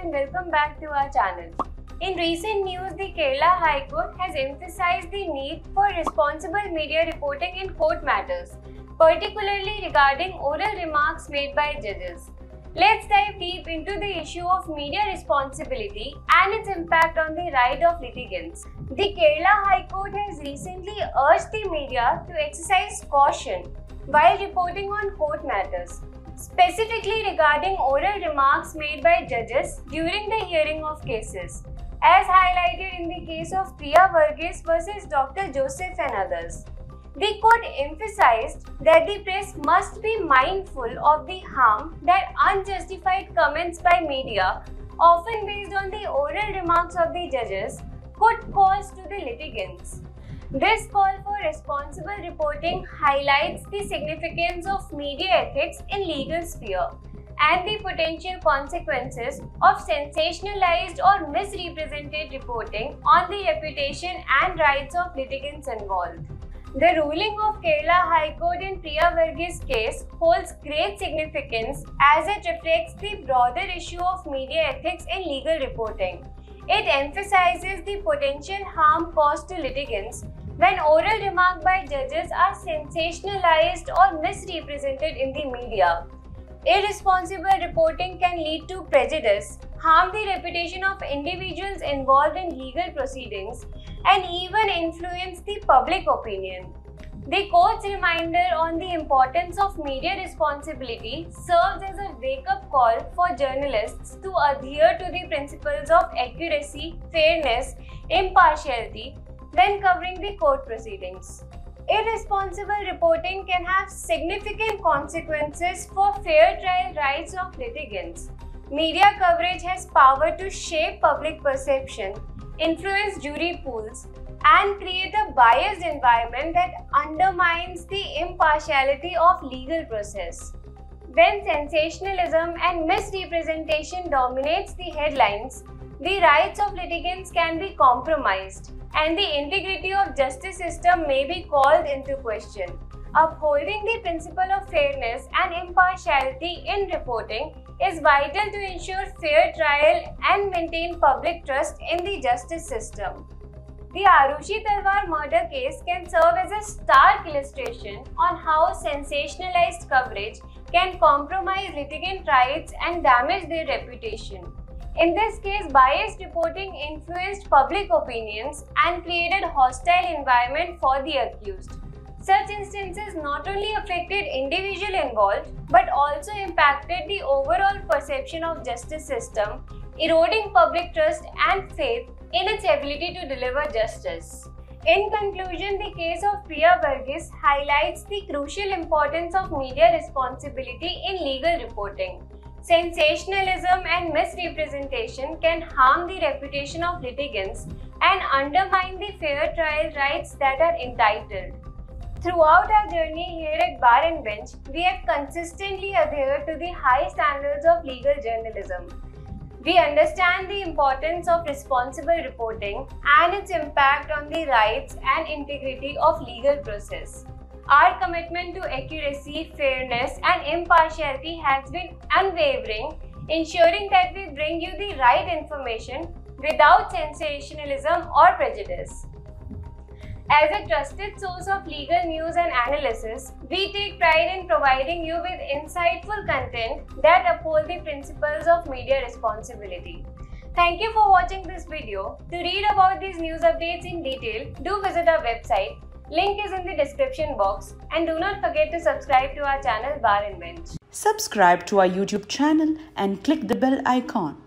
and welcome back to our channel. In recent news, the Kerala High Court has emphasized the need for responsible media reporting in court matters, particularly regarding oral remarks made by judges. Let's dive deep into the issue of media responsibility and its impact on the right of litigants. The Kerala High Court has recently urged the media to exercise caution while reporting on court matters, specifically regarding oral remarks made by judges during the hearing of cases, as highlighted in the case of Priya Varghese versus Dr. Joseph and others. The court emphasized that the press must be mindful of the harm that unjustified comments by media, often based on the oral remarks of the judges, could cause to the litigants. This call for responsible reporting highlights the significance of media ethics in legal sphere and the potential consequences of sensationalized or misrepresented reporting on the reputation and rights of litigants involved. The ruling of Kerala High Court in Priya Varghese case holds great significance as it reflects the broader issue of media ethics in legal reporting. It emphasizes the potential harm caused to litigants when oral remarks by judges are sensationalized or misrepresented in the media. Irresponsible reporting can lead to prejudice, harm the reputation of individuals involved in legal proceedings, and even influence the public opinion. The court's reminder on the importance of media responsibility serves as a wake-up call for journalists to adhere to the principles of accuracy, fairness, impartiality when covering the court proceedings. Irresponsible reporting can have significant consequences for fair trial rights of litigants. Media coverage has power to shape public perception, influence jury pools, and create a biased environment that undermines the impartiality of legal process. When sensationalism and misrepresentation dominates the headlines, the rights of litigants can be compromised, and the integrity of justice system may be called into question. Upholding the principle of fairness and impartiality in reporting is vital to ensure fair trial and maintain public trust in the justice system. The Arushi Talwar murder case can serve as a stark illustration on how sensationalized coverage can compromise litigant rights and damage their reputation. In this case, biased reporting influenced public opinions and created a hostile environment for the accused. Such instances not only affected individuals involved but also impacted the overall perception of justice system, eroding public trust and faith in its ability to deliver justice. In conclusion, the case of Priya Varghese highlights the crucial importance of media responsibility in legal reporting. Sensationalism and misrepresentation can harm the reputation of litigants and undermine the fair trial rights that are entitled. Throughout our journey here at Bar and Bench, we have consistently adhered to the high standards of legal journalism. We understand the importance of responsible reporting and its impact on the rights and integrity of legal process. Our commitment to accuracy, fairness, and impartiality has been unwavering, ensuring that we bring you the right information without sensationalism or prejudice. As a trusted source of legal news and analysis, we take pride in providing you with insightful content that uphold the principles of media responsibility. Thank you for watching this video. To read about these news updates in detail, do visit our website. Link is in the description box, and do not forget to subscribe to our channel Bar and Bench. Subscribe to our YouTube channel and click the bell icon.